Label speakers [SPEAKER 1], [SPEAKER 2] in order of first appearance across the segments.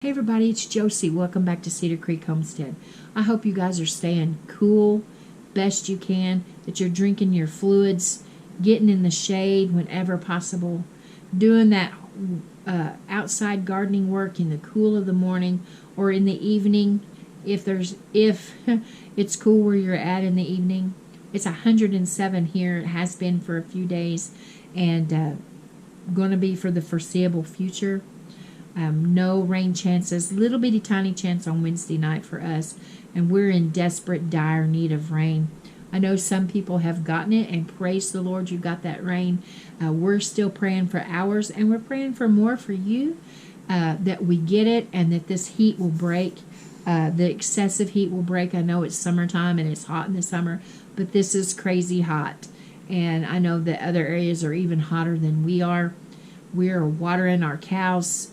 [SPEAKER 1] Hey everybody, it's Josie. Welcome back to Cedar Creek Homestead. I hope you guys are staying cool best you can, that you're drinking your fluids, getting in the shade whenever possible, doing that outside gardening work in the cool of the morning or in the evening if it's cool where you're at in the evening. It's 107 here. It has been for a few days and going to be for the foreseeable future. No rain chances, little bitty tiny chance on Wednesday night for us, and we're in desperate, dire need of rain. I know some people have gotten it, and praise the Lord you got that rain. We're still praying for ours, and we're praying for more for you, that we get it, and that this heat will break. The excessive heat will break. I know it's summertime, and it's hot in the summer, but this is crazy hot, and I know that other areas are even hotter than we are. We're watering our cows.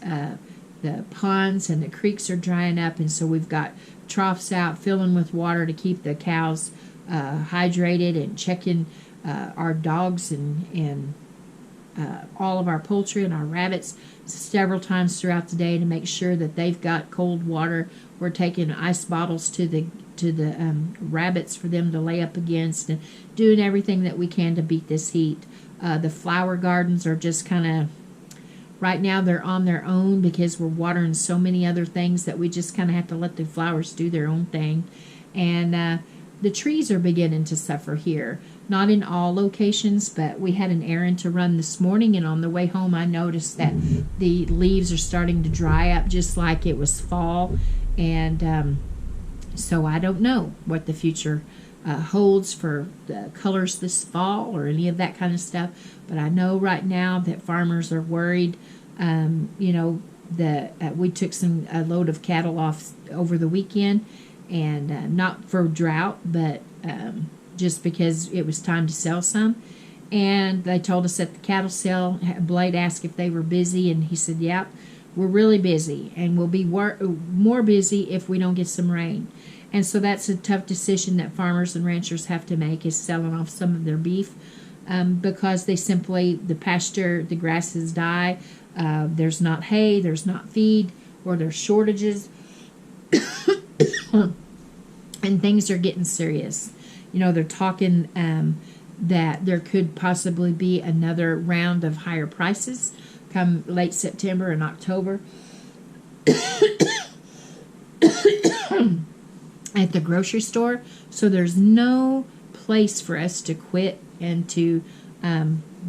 [SPEAKER 1] The ponds and the creeks are drying up, and so we've got troughs out filling with water to keep the cows hydrated, and checking our dogs and all of our poultry and our rabbits several times throughout the day to make sure that they've got cold water. We're taking ice bottles to the rabbits for them to lay up against, and doing everything that we can to beat this heat. The flower gardens are just kind of, right now they're on their own because we're watering so many other things that we just kind of have to let the flowers do their own thing. And the trees are beginning to suffer here. Not in all locations, but we had an errand to run this morning, and on the way home I noticed that the leaves are starting to dry up just like it was fall. And so I don't know what the future holds for the colors this fall or any of that kind of stuff, but I know right now that farmers are worried. We took a load of cattle off over the weekend, and not for drought, but just because it was time to sell some. And they told us at the cattle sale, Blade asked if they were busy, and he said, "Yep, we're really busy, and we'll be more busy if we don't get some rain." And so that's a tough decision that farmers and ranchers have to make, is selling off some of their beef, because the pasture, the grasses die. There's not hay, there's not feed, or there's shortages, and things are getting serious. They're talking that there could possibly be another round of higher prices come late September and October at the grocery store. So there's no place for us to quit and to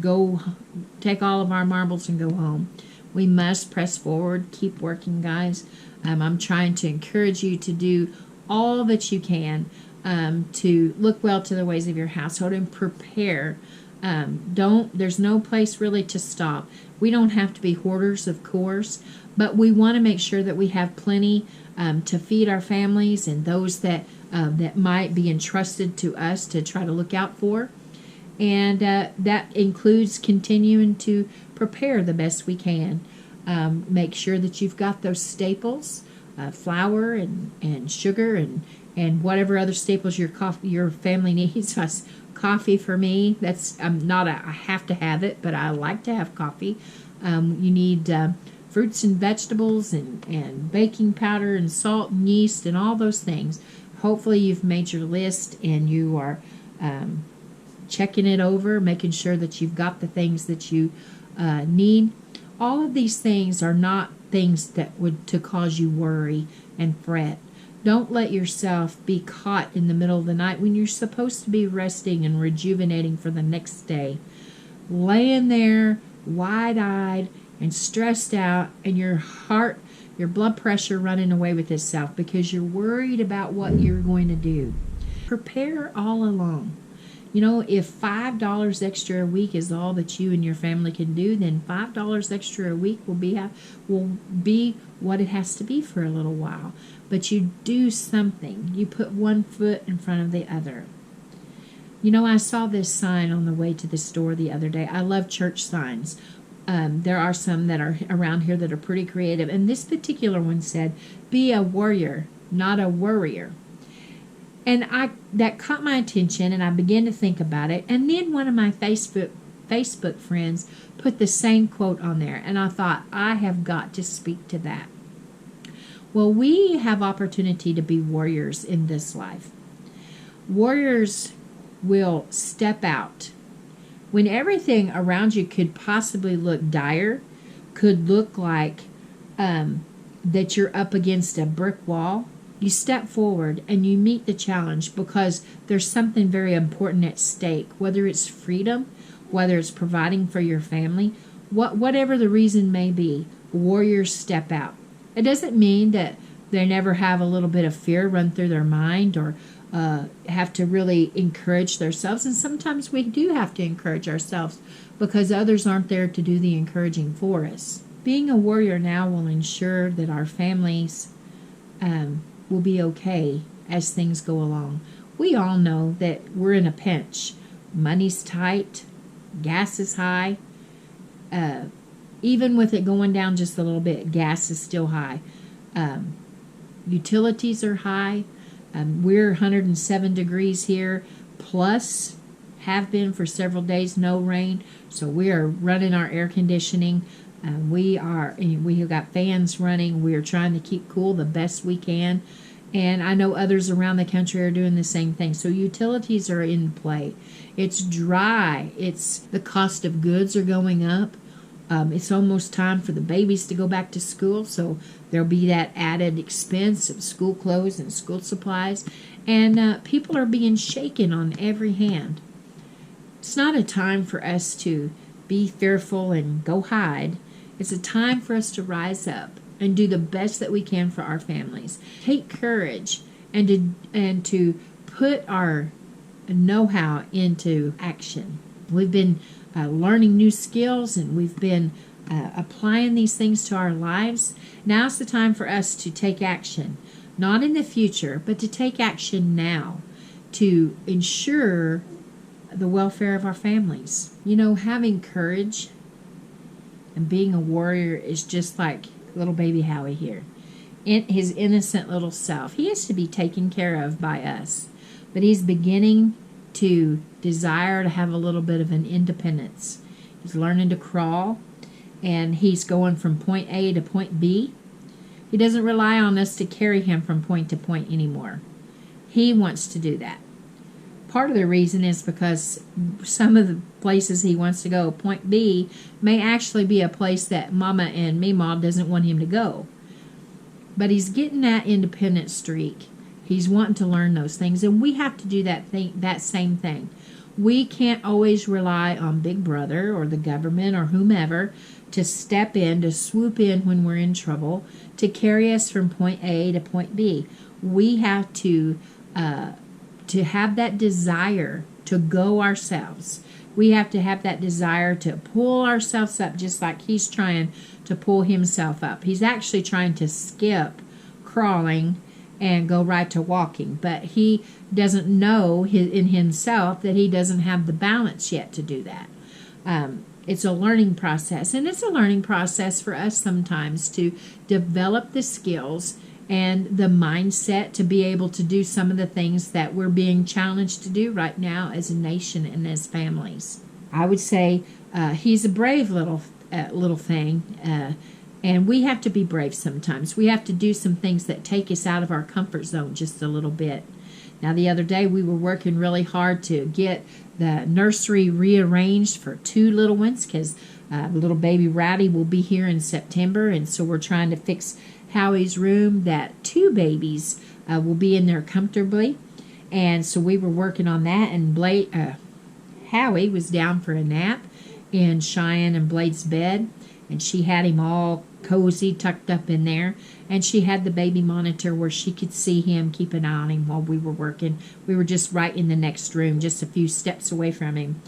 [SPEAKER 1] go take all of our marbles and go home. We must press forward, keep working, guys. I'm trying to encourage you to do all that you can to look well to the ways of your household and prepare. There's no place really to stop. We don't have to be hoarders, of course, but we want to make sure that we have plenty to feed our families and those that might be entrusted to us to try to look out for. And that includes continuing to prepare the best we can. Make sure that you've got those staples, flour and sugar and whatever other staples your family needs. Coffee for me, that's not I have to have it, but I like to have coffee. You need fruits and vegetables and baking powder and salt and yeast and all those things. Hopefully you've made your list and you are checking it over, making sure that you've got the things that you need. All of these things are not things that would to cause you worry and fret. Don't let yourself be caught in the middle of the night when you're supposed to be resting and rejuvenating for the next day. Laying there wide-eyed and stressed out, and your heart, your blood pressure running away with itself because you're worried about what you're going to do. Prepare all along. If $5 extra a week is all that you and your family can do, then $5 extra a week will be what it has to be for a little while. But you do something. You put one foot in front of the other. I saw this sign on the way to the store the other day. I love church signs. There are some that are around here that are pretty creative. And this particular one said, "Be a worrier, not a worrier." And that caught my attention, and I began to think about it. And then one of my Facebook friends put the same quote on there, and I thought, I have got to speak to that. Well, we have opportunity to be warriors in this life. Warriors will step out when everything around you could possibly look dire, could look like that you're up against a brick wall. You step forward and you meet the challenge because there's something very important at stake, whether it's freedom, whether it's providing for your family, whatever the reason may be. Warriors step out. It doesn't mean that they never have a little bit of fear run through their mind or have to really encourage themselves. And sometimes we do have to encourage ourselves because others aren't there to do the encouraging for us. Being a warrior now will ensure that our families will be okay as things go along. We all know that we're in a pinch. Money's tight, gas is high. Even with it going down just a little bit, gas is still high. Utilities are high. We're 107 degrees here, plus have been for several days, no rain. So we are running our air conditioning. We have got fans running. We are trying to keep cool the best we can. And I know others around the country are doing the same thing. So utilities are in play. It's dry. The cost of goods are going up. It's almost time for the babies to go back to school, so there'll be that added expense of school clothes and school supplies, and people are being shaken on every hand. It's not a time for us to be fearful and go hide. It's a time for us to rise up and do the best that we can for our families. Take courage and to put our know-how into action. We've been learning new skills, and we've been applying these things to our lives. Now's the time for us to take action, not in the future, but to take action now to ensure the welfare of our families. You know, having courage and being a warrior is just like little baby Howie here. His innocent little self. He has to be taken care of by us, but he's beginning to desire to have a little bit of an independence. He's learning to crawl, and he's going from point A to point B. He doesn't rely on us to carry him from point to point anymore. He wants to do that. Part of the reason is because some of the places he wants to go, point B, may actually be a place that Mama and Meemaw doesn't want him to go. But he's getting that independent streak. He's wanting to learn those things, and we have to do that same thing. We can't always rely on Big Brother or the government or whomever to step in, to swoop in when we're in trouble, to carry us from point A to point B. We have to have that desire to go ourselves. We have to have that desire to pull ourselves up, just like he's trying to pull himself up. He's actually trying to skip crawling and go right to walking, but he doesn't know in himself that he doesn't have the balance yet to do that. It's a learning process, and it's a learning process for us sometimes to develop the skills and the mindset to be able to do some of the things that we're being challenged to do right now as a nation and as families. I would say he's a brave little thing. And we have to be brave sometimes. We have to do some things that take us out of our comfort zone just a little bit. Now, the other day we were working really hard to get the nursery rearranged for 2 little ones because little baby Rowdy will be here in September. And so we're trying to fix Howie's room that 2 babies will be in there comfortably. And so we were working on that. And Howie was down for a nap in Cheyenne and Blade's bed. And she had him all cozy, tucked up in there. And she had the baby monitor where she could see him, keep an eye on him while we were working. We were just right in the next room, just a few steps away from him.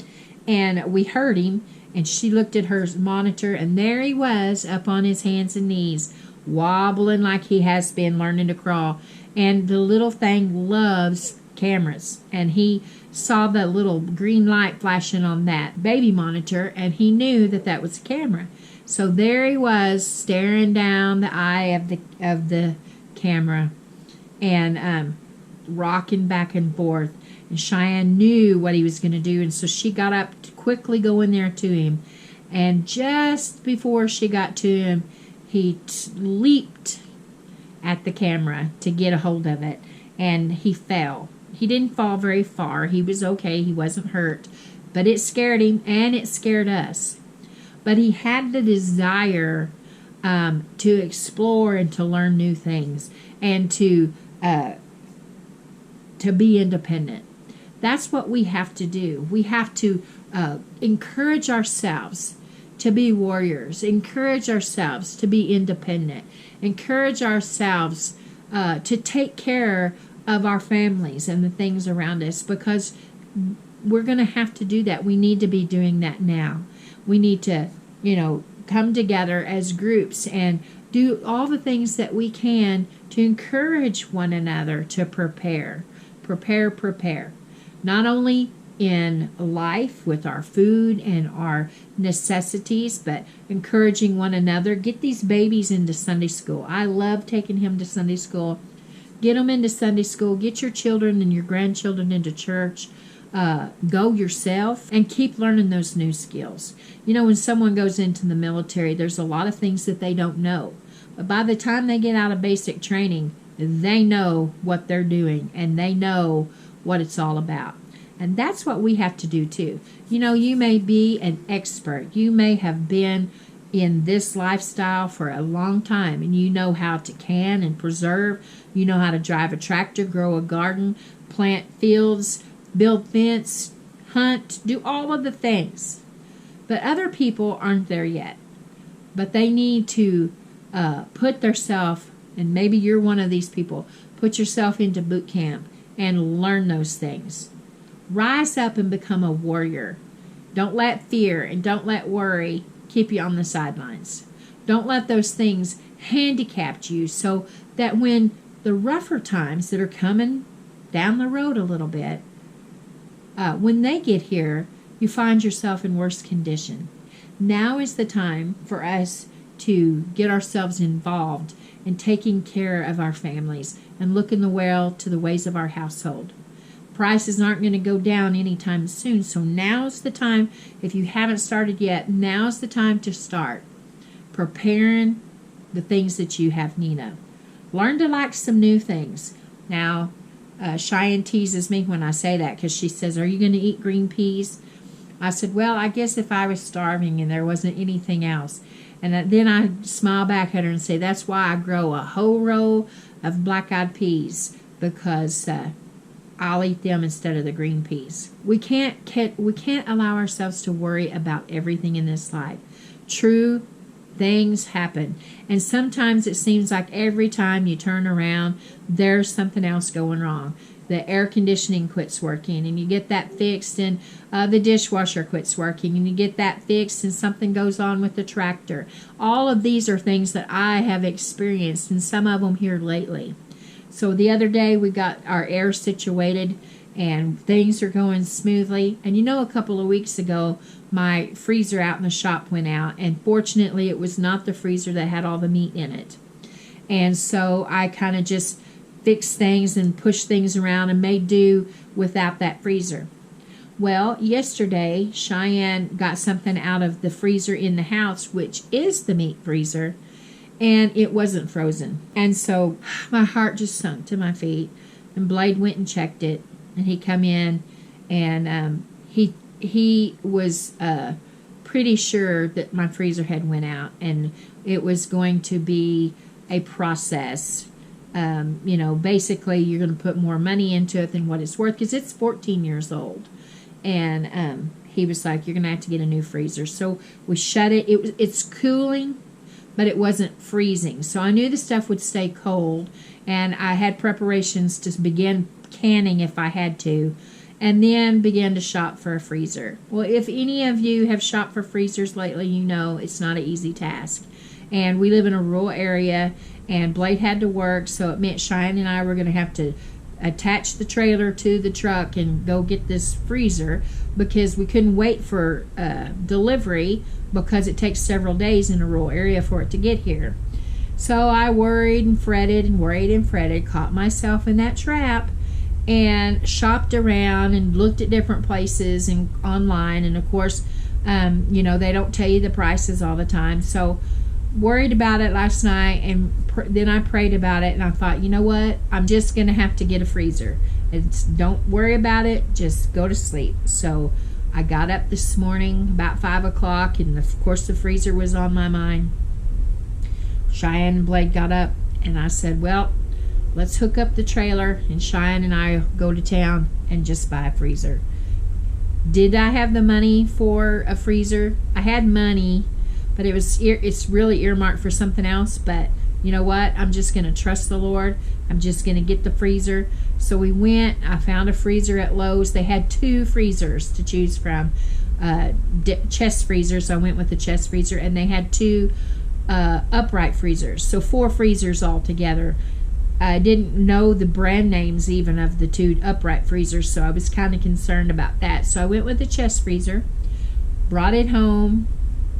[SPEAKER 1] And we heard him, and she looked at her monitor, and there he was up on his hands and knees, wobbling like he has been learning to crawl. And the little thing loves cameras. And he saw the little green light flashing on that baby monitor, and he knew that that was a camera. So there he was, staring down the eye of the camera and rocking back and forth. And Cheyenne knew what he was going to do, and so she got up to quickly go in there to him. And just before she got to him, he leaped at the camera to get a hold of it, and he fell. He didn't fall very far. He was okay. He wasn't hurt, but it scared him and it scared us. But he had the desire to explore and to learn new things and to be independent. That's what we have to do. We have to encourage ourselves to be warriors, encourage ourselves to be independent, encourage ourselves to take care of our families and the things around us, because we're going to have to do that. We need to be doing that now. We need to, come together as groups and do all the things that we can to encourage one another to prepare. Not only in life with our food and our necessities, but encouraging one another. Get these babies into Sunday school. I love taking him to Sunday school. Get them into Sunday school. Get your children and your grandchildren into church. Go yourself and keep learning those new skills. When someone goes into the military, there's a lot of things that they don't know. But by the time they get out of basic training, they know what they're doing and they know what it's all about. And that's what we have to do too. You may be an expert. You may have been in this lifestyle for a long time, and you know how to can and preserve. You know how to drive a tractor, grow a garden, plant fields, build fence, hunt, do all of the things. But other people aren't there yet. But they need to put themselves, and maybe you're one of these people, put yourself into boot camp and learn those things. Rise up and become a warrior. Don't let fear and don't let worry keep you on the sidelines. Don't let those things handicap you, so that when the rougher times that are coming down the road a little bit, when they get here, you find yourself in worse condition. Now is the time for us to get ourselves involved in taking care of our families and looking well to the ways of our household. Prices aren't going to go down anytime soon, so now's the time. If you haven't started yet, now's the time to start preparing the things that you have need of. Learn to like some new things. Now, Cheyenne teases me when I say that, because she says, "Are you going to eat green peas?" I said, "Well, I guess if I was starving and there wasn't anything else." And then I smile back at her and say, "That's why I grow a whole row of black-eyed peas, because I'll eat them instead of the green peas." We can't allow ourselves to worry about everything in this life. True, things happen, and sometimes it seems like every time you turn around, there's something else going wrong. The air conditioning quits working, and you get that fixed, and the dishwasher quits working, and you get that fixed, and something goes on with the tractor. All of these are things that I have experienced, and some of them here lately. So the other day we got our air situated and things are going smoothly. And a couple of weeks ago, my freezer out in the shop went out, and fortunately it was not the freezer that had all the meat in it. And so I kind of just fixed things and pushed things around and made do without that freezer. Well, yesterday Cheyenne got something out of the freezer in the house, which is the meat freezer, and it wasn't frozen. And so my heart just sunk to my feet. And Blade went and checked it, and he come in, and he was pretty sure that my freezer had went out, and it was going to be a process. Basically you're going to put more money into it than what it's worth, because it's 14 years old. And he was like, "You're going to have to get a new freezer." So we shut it. It's cooling, but it wasn't freezing. So I knew the stuff would stay cold, and I had preparations to begin canning if I had to, and then began to shop for a freezer. Well, if any of you have shopped for freezers lately, you know it's not an easy task. And we live in a rural area, and Blade had to work, so it meant Cheyenne and I were going to have to attach the trailer to the truck and go get this freezer, because we couldn't wait for delivery, because it takes several days in a rural area for it to get here. So I worried and fretted and worried and fretted, caught myself in that trap, and shopped around and looked at different places and online. And of course, they don't tell you the prices all the time. So worried about it last night, and then I prayed about it, and I thought, you know what? I'm just going to have to get a freezer. Don't worry about it. Just go to sleep. So I got up this morning about 5 o'clock, and of course the freezer was on my mind. Cheyenne and Blake got up, and I said, well, let's hook up the trailer, and Cheyenne and I go to town and just buy a freezer. Did I have the money for a freezer? I had money, but it's really earmarked for something else. But you know what? I'm just going to trust the Lord. I'm just going to get the freezer. So we went. I found a freezer at Lowe's. They had 2 freezers to choose from, chest freezers. So I went with the chest freezer, and they had 2 upright freezers. So 4 freezers altogether. I didn't know the brand names even of the 2 upright freezers, so I was kind of concerned about that. So I went with the chest freezer, brought it home,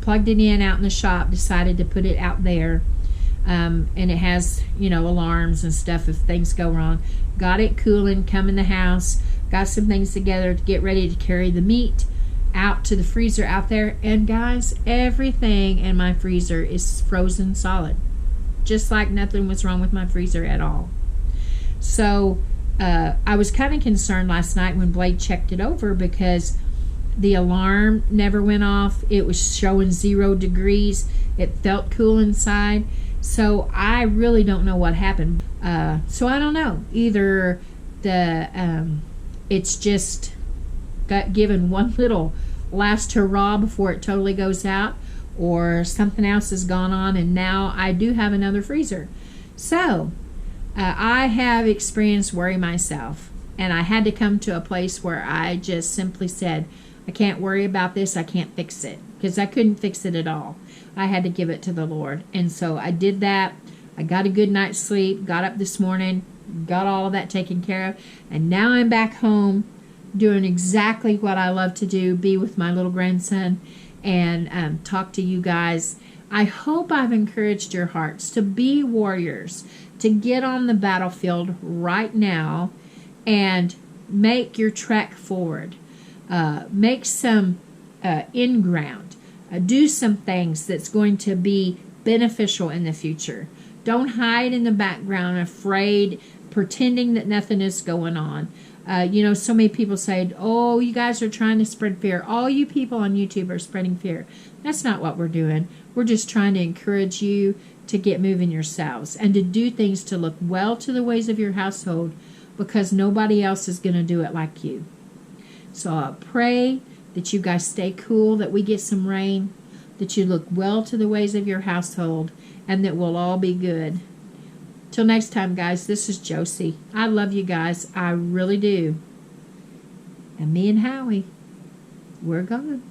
[SPEAKER 1] plugged it in out in the shop, decided to put it out there. And it has, alarms and stuff if things go wrong. Got it cooling, come in the house, got some things together to get ready to carry the meat out to the freezer out there. And guys, everything in my freezer is frozen solid. Just like nothing was wrong with my freezer at all. So I was kind of concerned last night when Blake checked it over because the alarm never went off. It was showing 0 degrees. It felt cool inside. So I really don't know what happened. So I don't know. Either it's just got given one little last hurrah before it totally goes out, or something else has gone on, and now I do have another freezer. So I have experienced worry myself, and I had to come to a place where I just simply said, I can't worry about this. I can't fix it, because I couldn't fix it at all. I had to give it to the Lord. And so I did that. I got a good night's sleep, got up this morning, got all of that taken care of, and now I'm back home doing exactly what I love to do, be with my little grandson and talk to you guys. I hope I've encouraged your hearts to be warriors, to get on the battlefield right now and make your trek forward. Make some in-ground. Do some things that's going to be beneficial in the future. Don't hide in the background, afraid, pretending that nothing is going on. So many people say, oh, you guys are trying to spread fear. All you people on YouTube are spreading fear. That's not what we're doing. We're just trying to encourage you to get moving yourselves and to do things to look well to the ways of your household, because nobody else is going to do it like you. So I pray that you guys stay cool, that we get some rain, that you look well to the ways of your household, and that we'll all be good. Till next time, guys, this is Josie. I love you guys. I really do. And me and Howie, we're gone.